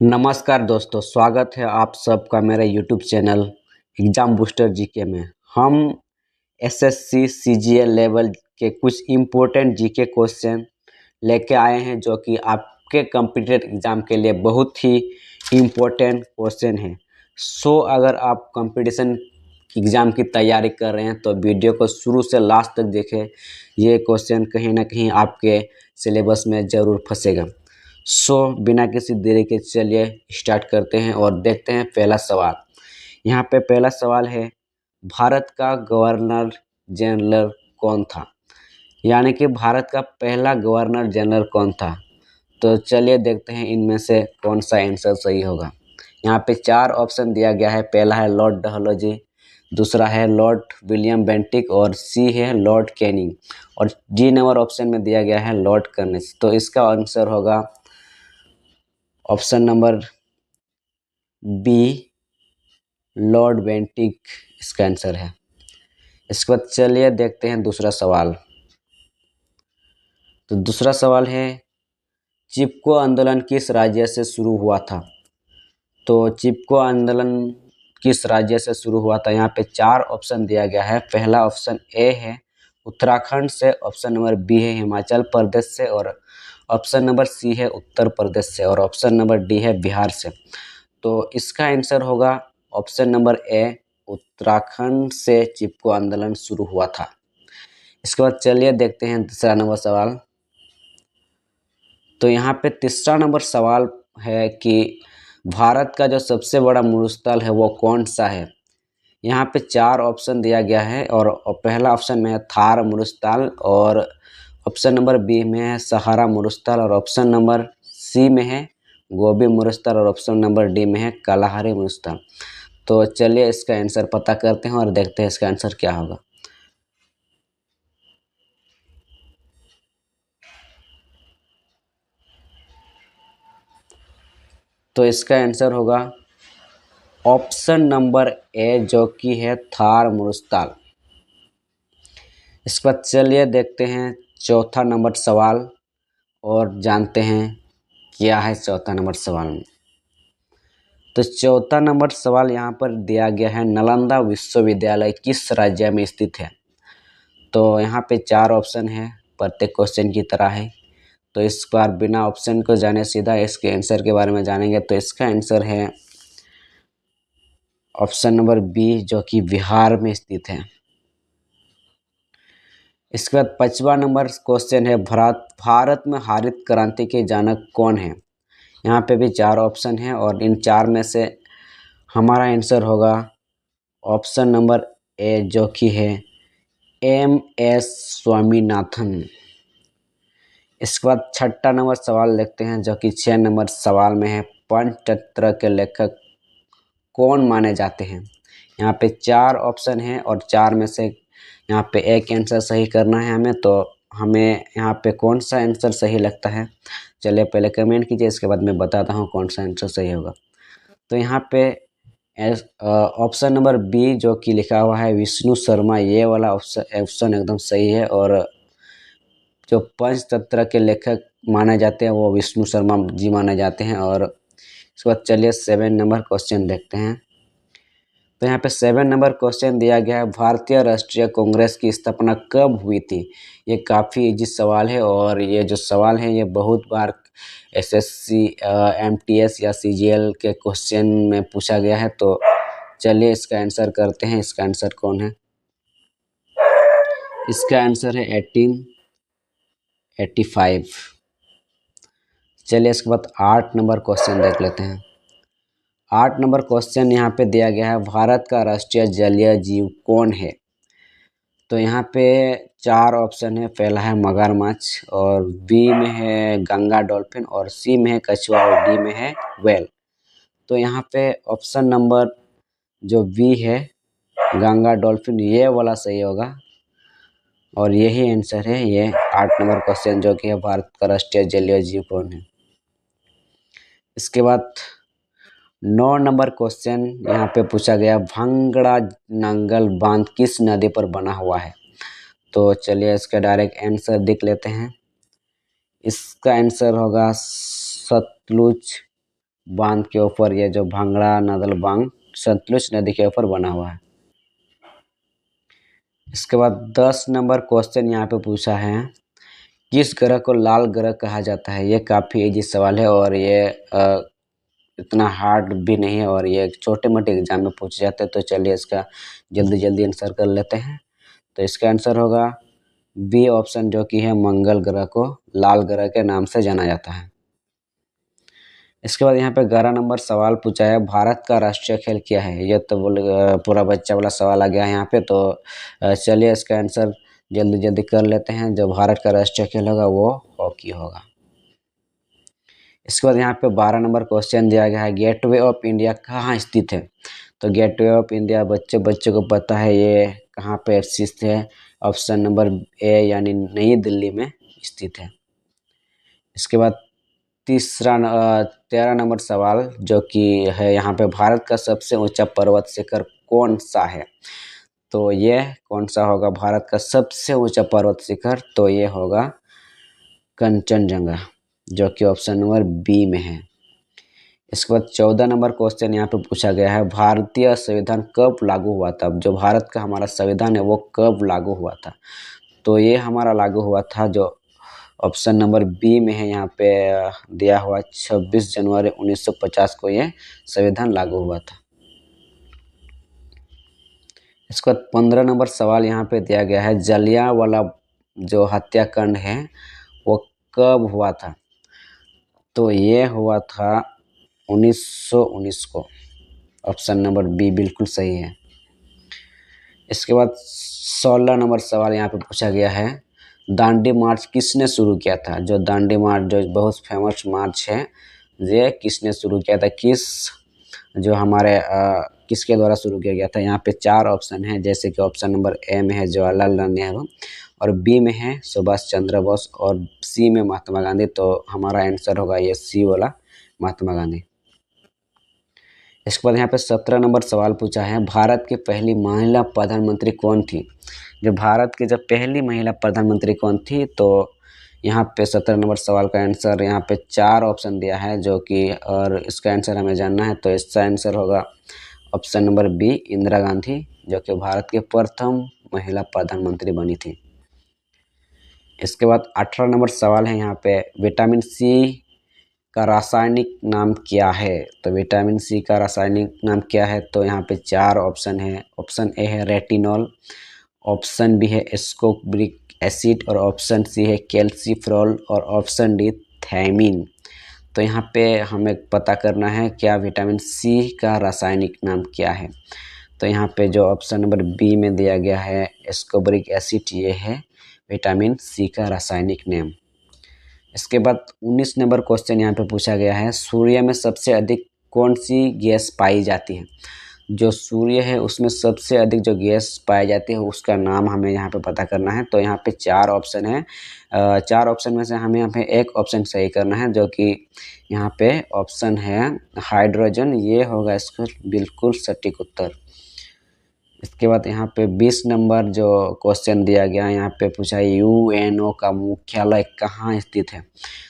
नमस्कार दोस्तों, स्वागत है आप सबका मेरे YouTube channel exam booster GK में। हम एसएससी सीजीएल लेवल के कुछ इम्पोर्टेंट जीके क्वेश्चन लेके आए हैं जो कि आपके कॉम्पिटिटिव एग्ज़ाम के लिए बहुत ही इम्पोर्टेंट क्वेश्चन है। अगर आप कंपटीशन एग्ज़ाम की तैयारी कर रहे हैं तो वीडियो को शुरू से लास्ट तक देखें। ये क्वेश्चन कहीं ना कहीं आपके सिलेबस में ज़रूर फंसेगा। बिना किसी देरी के चलिए स्टार्ट करते हैं और देखते हैं पहला सवाल। यहाँ पे पहला सवाल है, भारत का गवर्नर जनरल कौन था? यानी कि भारत का पहला गवर्नर जनरल कौन था? तो चलिए देखते हैं इनमें से कौन सा आंसर सही होगा। यहाँ पे 4 ऑप्शन दिया गया है। पहला है लॉर्ड डलहौजी, दूसरा है लॉर्ड विलियम बेंटिक और सी है लॉर्ड कैनिंग और डी नंबर ऑप्शन में दिया गया है लॉर्ड कर्निस। तो इसका आंसर होगा option number B, Lord Bentinck इसका आंसर है। इसके बाद चलिए देखते हैं दूसरा सवाल। तो दूसरा सवाल है, चिपको आंदोलन किस राज्य से शुरू हुआ था? तो चिपको आंदोलन किस राज्य से शुरू हुआ था? यहाँ पे 4 ऑप्शन दिया गया है। पहला ऑप्शन ए है उत्तराखंड से, ऑप्शन नंबर बी है हिमाचल प्रदेश से और ऑप्शन नंबर सी है उत्तर प्रदेश से और ऑप्शन नंबर डी है बिहार से। तो इसका आंसर होगा ऑप्शन नंबर ए, उत्तराखंड से चिपको आंदोलन शुरू हुआ था। इसके बाद चलिए देखते हैं तीसरा नंबर सवाल। तो यहाँ पे तीसरा नंबर सवाल है कि भारत का जो सबसे बड़ा मरुस्थल है वो कौन सा है? यहाँ पे 4 ऑप्शन दिया गया है और पहला ऑप्शन में है थार मरुस्थल और ऑप्शन नंबर बी में है सहारा मरुस्थल और ऑप्शन नंबर सी में है गोबी मरुस्थल और ऑप्शन नंबर डी में है कालाहारी मरुस्थल। तो चलिए इसका आंसर पता करते हैं और देखते हैं इसका आंसर क्या होगा। तो इसका आंसर होगा ऑप्शन नंबर ए जो कि है थार मरुस्थल। इसके बाद चलिए देखते हैं चौथा नंबर सवाल और जानते हैं क्या है चौथा नंबर सवाल में। तो चौथा नंबर सवाल यहाँ पर दिया गया है, नालंदा विश्वविद्यालय किस राज्य में स्थित है? तो यहाँ पे 4 ऑप्शन है, प्रत्येक क्वेश्चन की तरह है। तो इस बार बिना ऑप्शन को जाने सीधा इसके आंसर के बारे में जानेंगे। तो इसका आंसर है ऑप्शन नंबर बी जो कि बिहार में स्थित है। इसके बाद 5वां नंबर क्वेश्चन है, भारत में हरित क्रांति के जनक कौन है? यहाँ पे भी 4 ऑप्शन है और इन 4 में से हमारा आंसर होगा ऑप्शन नंबर ए जो कि है एम.एस. स्वामीनाथन। इसके बाद 6ठा नंबर सवाल देखते हैं जो कि 6 नंबर सवाल में है, पंचतंत्र के लेखक कौन माने जाते हैं? यहाँ पे 4 ऑप्शन है और 4 में से यहाँ पे एक आंसर सही करना है हमें। तो हमें यहाँ पे कौन सा आंसर सही लगता है चलिए पहले कमेंट कीजिए, इसके बाद मैं बताता हूँ कौन सा आंसर सही होगा। तो यहाँ पे ऑप्शन नंबर बी जो कि लिखा हुआ है विष्णु शर्मा, ये वाला ऑप्शन एकदम सही है और जो पंचतंत्र के लेखक माने जाते हैं वो विष्णु शर्मा जी माने जाते हैं। और इसके बाद चलिए 7 नंबर क्वेश्चन देखते हैं। तो यहाँ पे 7 नंबर क्वेश्चन दिया गया है, भारतीय राष्ट्रीय कांग्रेस की स्थापना कब हुई थी? ये काफ़ी इजी सवाल है और ये जो सवाल है ये बहुत बार एसएससी, एमटीएस या सीजीएल के क्वेश्चन में पूछा गया है। तो चलिए इसका आंसर करते हैं। इसका आंसर कौन है? इसका आंसर है 1885। चलिए इसके बाद 8 नंबर क्वेश्चन देख लेते हैं। 8 नंबर क्वेश्चन यहाँ पे दिया गया है, भारत का राष्ट्रीय जलीय जीव कौन है? तो यहाँ पे 4 ऑप्शन है। पहला है मगरमच्छ और बी में है गंगा डॉल्फिन और सी में है कछुआ और डी में है व्हेल। तो यहाँ पे ऑप्शन नंबर जो बी है गंगा डॉल्फिन, ये वाला सही होगा और यही आंसर है। ये 8 नंबर क्वेश्चन जो कि है भारत का राष्ट्रीय जलीय जीव कौन है। इसके बाद 9 नंबर क्वेश्चन यहाँ पे पूछा गया, भांगड़ा नांगल बांध किस नदी पर बना हुआ है? तो चलिए इसका डायरेक्ट आंसर देख लेते हैं। इसका आंसर होगा सतलुज बांध के ऊपर, ये जो भांगड़ा नादल बांध सतलुज नदी के ऊपर बना हुआ है। इसके बाद 10 नंबर क्वेश्चन यहाँ पे पूछा है, किस ग्रह को लाल ग्रह कहा जाता है। ये काफ़ी इजी सवाल है और ये इतना हार्ड भी नहीं है और ये छोटे मोटे एग्जाम में पूछे जाते हैं। तो चलिए इसका जल्दी जल्दी आंसर कर लेते हैं। तो इसका आंसर होगा बी ऑप्शन, जो कि है मंगल ग्रह को लाल ग्रह के नाम से जाना जाता है। इसके बाद यहाँ पे 11 नंबर सवाल पूछा है, भारत का राष्ट्रीय खेल क्या है। ये तो पूरा बच्चा वाला सवाल आ गया है यहाँ पे। तो चलिए इसका आंसर जल्दी जल्दी कर लेते हैं। जो भारत का राष्ट्रीय खेल होगा वो हॉकी होगा। इसके बाद यहाँ पे 12 नंबर क्वेश्चन दिया गया है, गेटवे ऑफ इंडिया कहाँ स्थित है। तो गेटवे ऑफ इंडिया बच्चे को पता है ये कहाँ पे स्थित है। ऑप्शन नंबर ए यानी नई दिल्ली में स्थित है। इसके बाद 13 नंबर सवाल जो कि है यहाँ पे, भारत का सबसे ऊंचा पर्वत शिखर कौन सा है। तो ये कौन सा होगा भारत का सबसे ऊंचा पर्वत शिखर। तो ये होगा कंचनजंगा, जो कि ऑप्शन नंबर बी में है। इसके बाद 14 नंबर क्वेश्चन यहाँ पे पूछा गया है, भारतीय संविधान कब लागू हुआ था। जो भारत का हमारा संविधान है वो कब लागू हुआ था। तो ये हमारा लागू हुआ था, जो ऑप्शन नंबर बी में है यहाँ पे दिया हुआ, 26 जनवरी 1950 को ये संविधान लागू हुआ था। इसके बाद 15 नंबर सवाल यहाँ पे दिया गया है, जलियांवाला जो हत्याकांड है वो कब हुआ था। तो ये हुआ था 1919 को। ऑप्शन नंबर बी बिल्कुल सही है। इसके बाद 16 नंबर सवाल यहाँ पे पूछा गया है, दांडी मार्च किसने शुरू किया था। जो दांडी मार्च जो बहुत फेमस मार्च है, ये किसने शुरू किया था, जो हमारे किसके द्वारा शुरू किया गया था। यहाँ पे 4 ऑप्शन है, जैसे कि ऑप्शन नंबर ए में है जवाहरलाल नेहरू, और बी में है सुभाष चंद्र बोस, और सी में महात्मा गांधी। तो हमारा आंसर होगा ये सी वाला, महात्मा गांधी। इसके बाद यहाँ पे 17 नंबर सवाल पूछा है, भारत की पहली महिला प्रधानमंत्री कौन थी। जो भारत की जब पहली महिला प्रधानमंत्री कौन थी। तो यहाँ पे 17 नंबर सवाल का आंसर, यहाँ पे 4 ऑप्शन दिया है जो कि, और इसका आंसर हमें जानना है। तो इसका आंसर होगा option number B, Indira Gandhi, जो कि भारत के प्रथम महिला प्रधानमंत्री बनी थी। इसके बाद 18 नंबर सवाल है यहाँ पे, विटामिन सी का रासायनिक नाम क्या है। तो विटामिन सी का रासायनिक नाम क्या है। तो यहाँ पे 4 ऑप्शन है। ऑप्शन ए है रेटिनॉल, ऑप्शन बी है एस्कोर्बिक एसिड, और ऑप्शन सी है कैल्सीफ्रॉल, और ऑप्शन डी थायमीन। तो यहाँ पे हमें पता करना है क्या विटामिन सी का रासायनिक नाम क्या है। तो यहाँ पे जो ऑप्शन नंबर बी में दिया गया है एस्कोर्बिक एसिड, ये है विटामिन सी का रासायनिक नाम। इसके बाद 19 नंबर क्वेश्चन यहाँ पे पूछा गया है, सूर्य में सबसे अधिक कौन सी गैस पाई जाती है। जो सूर्य है उसमें सबसे अधिक जो गैस पाई जाती है उसका नाम हमें यहाँ पे पता करना है। तो यहाँ पे 4 ऑप्शन है। 4 ऑप्शन में से हमें यहाँ पे एक ऑप्शन सही करना है, जो कि यहाँ पे ऑप्शन है हाइड्रोजन। ये होगा इसका बिल्कुल सटीक उत्तर। इसके बाद यहाँ पे 20 नंबर जो क्वेश्चन दिया गया है, यहाँ पे पूछा है यूएनओ का मुख्यालय कहाँ स्थित है।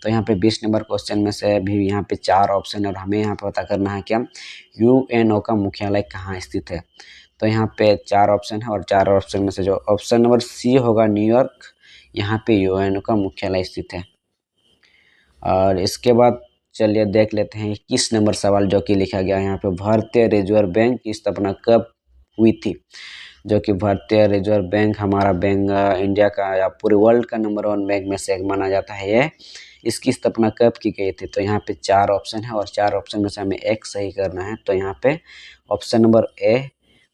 तो यहाँ पे 20 नंबर क्वेश्चन में से भी यहाँ पे 4 ऑप्शन है और हमें यहाँ पे पता करना है क्या यूएनओ का मुख्यालय कहाँ स्थित है। तो यहाँ पे 4 ऑप्शन है और 4 ऑप्शन में से जो ऑप्शन नंबर सी होगा न्यूयॉर्क, यहाँ पे यूएनओ का मुख्यालय स्थित है। और इसके बाद चलिए देख लेते हैं 21 नंबर सवाल जो कि लिखा गया है यहाँ पे, भारतीय रिजर्व बैंक की स्थापना कब हुई थी। जो कि भारतीय रिजर्व बैंक हमारा बैंक इंडिया का या पूरे वर्ल्ड का नंबर 1 बैंक में से एक माना जाता है। ये इसकी स्थापना कब की गई थी। तो यहाँ पे 4 ऑप्शन है और 4 ऑप्शन में से हमें एक सही करना है। तो यहाँ पे ऑप्शन नंबर ए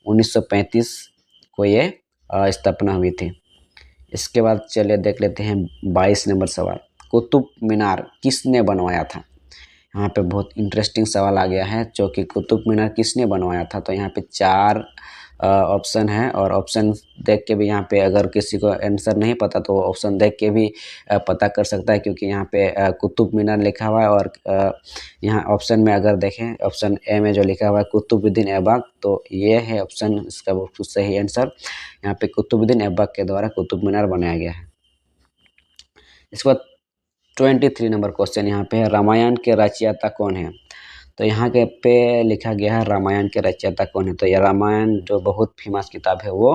1935 को ये स्थापना हुई थी। इसके बाद चलिए देख लेते हैं 22 नंबर सवाल, कुतुब मीनार किसने बनवाया था। यहाँ पे बहुत इंटरेस्टिंग सवाल आ गया है, जो कि कुतुब मीनार किसने बनवाया था। तो यहाँ पे 4 ऑप्शन है और ऑप्शन देख के भी यहाँ पे अगर किसी को आंसर नहीं पता तो ऑप्शन देख के भी पता कर सकता है, क्योंकि यहाँ पे कुतुब मीनार लिखा हुआ है। और यहाँ ऑप्शन में अगर देखें ऑप्शन ए में जो लिखा हुआ है कुतुबुद्दीन ऐबक, तो ये है ऑप्शन इसका बिल्कुल सही आंसर। यहाँ पे कुतुबुद्दीन ऐबक के द्वारा कुतुब मीनार बनाया गया है। इसके बाद 23 नंबर क्वेश्चन यहाँ पे है, रामायण के रचयिता कौन है। तो यहाँ के पे लिखा गया है रामायण के रचयिता कौन है। तो यह रामायण जो बहुत फेमस किताब है वो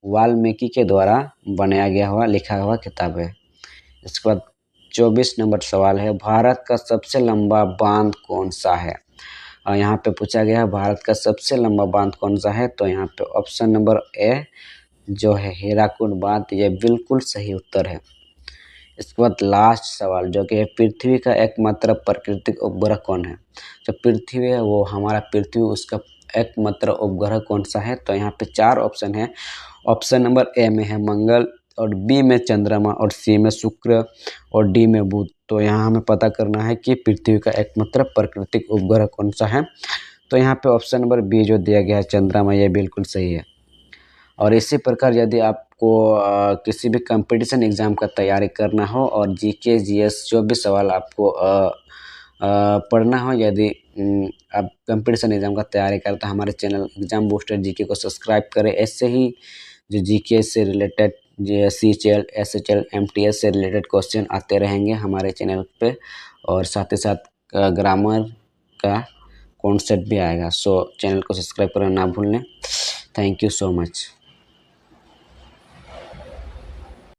वाल्मीकि के द्वारा बनाया गया हुआ लिखा हुआ किताब है। इसके बाद 24 नंबर सवाल है, भारत का सबसे लंबा बांध कौन सा है। और यहाँ पे पूछा गया है भारत का सबसे लंबा बांध कौन सा है। तो यहाँ पे ऑप्शन नंबर ए जो है हीराकुद बांध, ये बिल्कुल सही उत्तर है। इसके बाद लास्ट सवाल जो कि है, पृथ्वी का एकमात्र प्राकृतिक उपग्रह कौन है। जो पृथ्वी है वो हमारा पृथ्वी, उसका एकमात्र उपग्रह कौन सा है। तो यहाँ पे 4 ऑप्शन है। ऑप्शन नंबर ए में है मंगल, और बी में चंद्रमा, और सी में शुक्र, और डी में बुध। तो यहाँ हमें पता करना है कि पृथ्वी का एकमात्र प्राकृतिक उपग्रह कौन सा है। तो यहाँ पे ऑप्शन नंबर बी जो दिया गया है चंद्रमा, ये बिल्कुल सही है। और इसी प्रकार यदि आपको किसी भी कंपटीशन एग्ज़ाम का तैयारी करना हो और जीके जीएस जो भी सवाल आपको पढ़ना हो, यदि आप कंपटीशन एग्ज़ाम का तैयारी करते हैं, हमारे चैनल एग्ज़ाम बूस्टर जीके को सब्सक्राइब करें। ऐसे ही जो जीके से रिलेटेड सीजीएल, एसएचएल, एमटीएस से रिलेटेड क्वेश्चन आते रहेंगे हमारे चैनल पे, और साथ ही साथ ग्रामर का कॉन्सेप्ट भी आएगा। सो चैनल को सब्सक्राइब करना ना भूलें। Thank you so much.